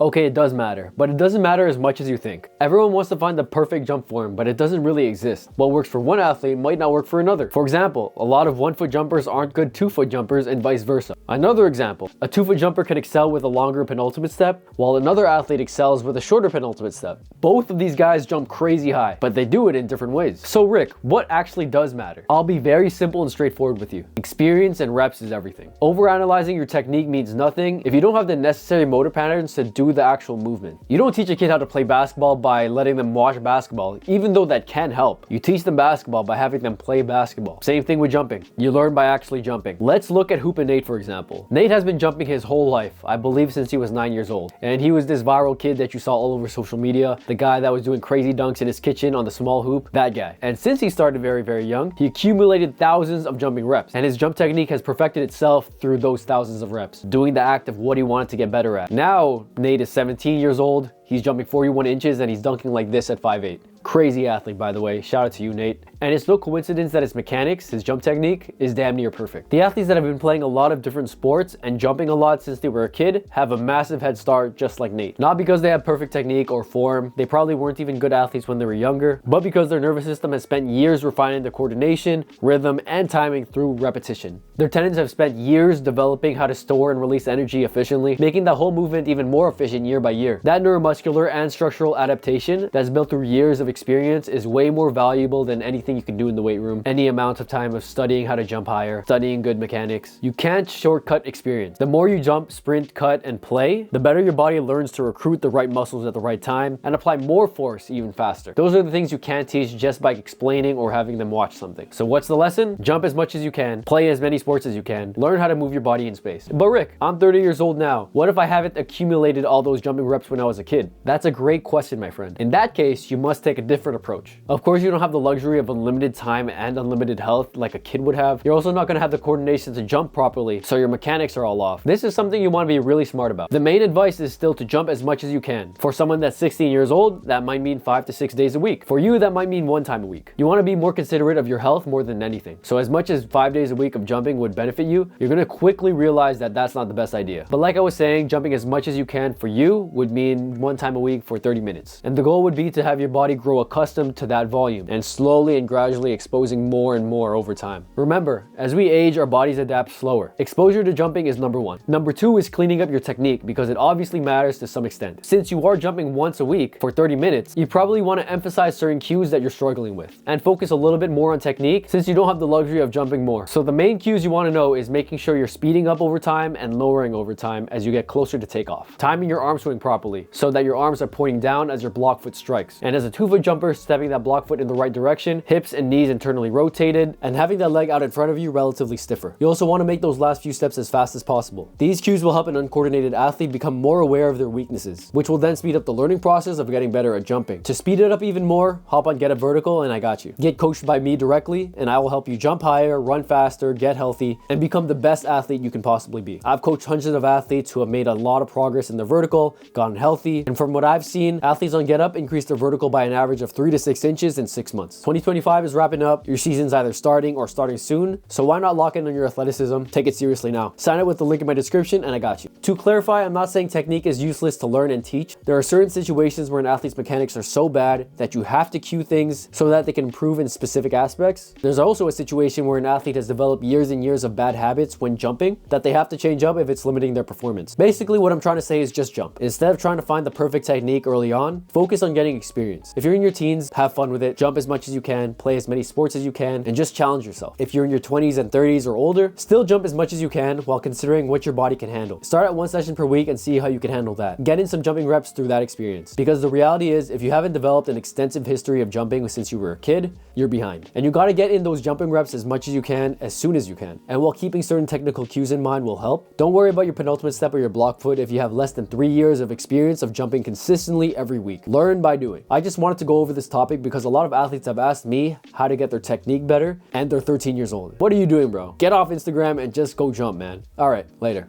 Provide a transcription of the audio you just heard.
Okay, it does matter, but it doesn't matter as much as you think. Everyone wants to find the perfect jump form, but it doesn't really exist. What works for one athlete might not work for another. For example, a lot of 1-foot jumpers aren't good 2-foot jumpers and vice versa. Another example, a 2-foot jumper can excel with a longer penultimate step, while another athlete excels with a shorter penultimate step. Both of these guys jump crazy high, but they do it in different ways. So Rick, what actually does matter? I'll be very simple and straightforward with you. Experience and reps is everything. Overanalyzing your technique means nothing if you don't have the necessary motor patterns to do the actual movement. You don't teach a kid how to play basketball by letting them watch basketball, even though that can help. You teach them basketball by having them play basketball. Same thing with jumping. You learn by actually jumping. Let's look at Hoopin' Nate, for example. Nate has been jumping his whole life, I believe since he was 9 years old. And he was this viral kid that you saw all over social media, the guy that was doing crazy dunks in his kitchen on the small hoop, that guy. And since he started very, very young, he accumulated thousands of jumping reps. And his jump technique has perfected itself through those thousands of reps, doing the act of what he wanted to get better at. Now, Nate is 17 years old, he's jumping 41 inches and he's dunking like this at 5'8". Crazy athlete, by the way. Shout out to you, Nate. And it's no coincidence that his mechanics, his jump technique, is damn near perfect. The athletes that have been playing a lot of different sports and jumping a lot since they were a kid have a massive head start just like Nate. Not because they have perfect technique or form, they probably weren't even good athletes when they were younger, but because their nervous system has spent years refining their coordination, rhythm, and timing through repetition. Their tendons have spent years developing how to store and release energy efficiently, making the whole movement even more efficient year by year. That neuromuscular and structural adaptation that's built through years of experience is way more valuable than anything you can do in the weight room. Any amount of time of studying how to jump higher, studying good mechanics. You can't shortcut experience. The more you jump, sprint, cut, and play, the better your body learns to recruit the right muscles at the right time and apply more force even faster. Those are the things you can't teach just by explaining or having them watch something. So what's the lesson? Jump as much as you can, play as many sports as you can, learn how to move your body in space. But Rick, I'm 30 years old now. What if I haven't accumulated all those jumping reps when I was a kid? That's a great question, my friend. In that case, you must take a different approach. Of course, you don't have the luxury of unlimited time and unlimited health like a kid would have. You're also not going to have the coordination to jump properly, so your mechanics are all off. This is something you want to be really smart about. The main advice is still to jump as much as you can. For someone that's 16 years old, that might mean 5 to 6 days a week. For you, that might mean 1 time a week. You want to be more considerate of your health more than anything. So as much as 5 days a week of jumping would benefit you, you're going to quickly realize that that's not the best idea. But like I was saying, jumping as much as you can for you would mean 1 time a week for 30 minutes. And the goal would be to have your body grow accustomed to that volume and slowly and gradually exposing more and more over time. Remember, as we age, our bodies adapt slower. Exposure to jumping is number 1. Number 2 is cleaning up your technique because it obviously matters to some extent. Since you are jumping once a week for 30 minutes, you probably want to emphasize certain cues that you're struggling with and focus a little bit more on technique since you don't have the luxury of jumping more. So the main cues you want to know is making sure you're speeding up over time and lowering over time as you get closer to takeoff. Timing your arm swing properly so that your arms are pointing down as your block foot strikes. And as a 2-foot jumper, stepping that block foot in the right direction, hips and knees internally rotated, and having that leg out in front of you relatively stiffer. You also want to make those last few steps as fast as possible. These cues will help an uncoordinated athlete become more aware of their weaknesses, which will then speed up the learning process of getting better at jumping. To speed it up even more, hop on Get Up Vertical and I got you. Get coached by me directly and I will help you jump higher, run faster, get healthy, and become the best athlete you can possibly be. I've coached hundreds of athletes who have made a lot of progress in their vertical, gotten healthy, and from what I've seen, athletes on Get Up increase their vertical by an average of 3 to 6 inches in 6 months. 2025 is wrapping up. Your season's either starting or starting soon, so why not lock in on your athleticism? Take it seriously now. Sign up with the link in my description and I got you. To clarify, I'm not saying technique is useless to learn and teach. There are certain situations where an athlete's mechanics are so bad that you have to cue things so that they can improve in specific aspects. There's also a situation where an athlete has developed years and years of bad habits when jumping that they have to change up if it's limiting their performance. Basically, what I'm trying to say is just jump. Instead of trying to find the perfect technique early on, focus on getting experience. If you're in your teens, have fun with it. Jump as much as you can, play as many sports as you can, and just challenge yourself. If you're in your 20s and 30s or older, still jump as much as you can while considering what your body can handle. Start at 1 session per week and see how you can handle that. Get in some jumping reps through that experience. Because the reality is, if you haven't developed an extensive history of jumping since you were a kid, you're behind. And you gotta get in those jumping reps as much as you can, as soon as you can. And while keeping certain technical cues in mind will help, don't worry about your penultimate step or your block foot if you have less than 3 years of experience of jumping consistently every week. Learn by doing. I just wanted to go over this topic because a lot of athletes have asked me how to get their technique better and they're 13 years old. What are you doing, bro? Get off Instagram and just go jump, man. All right, later.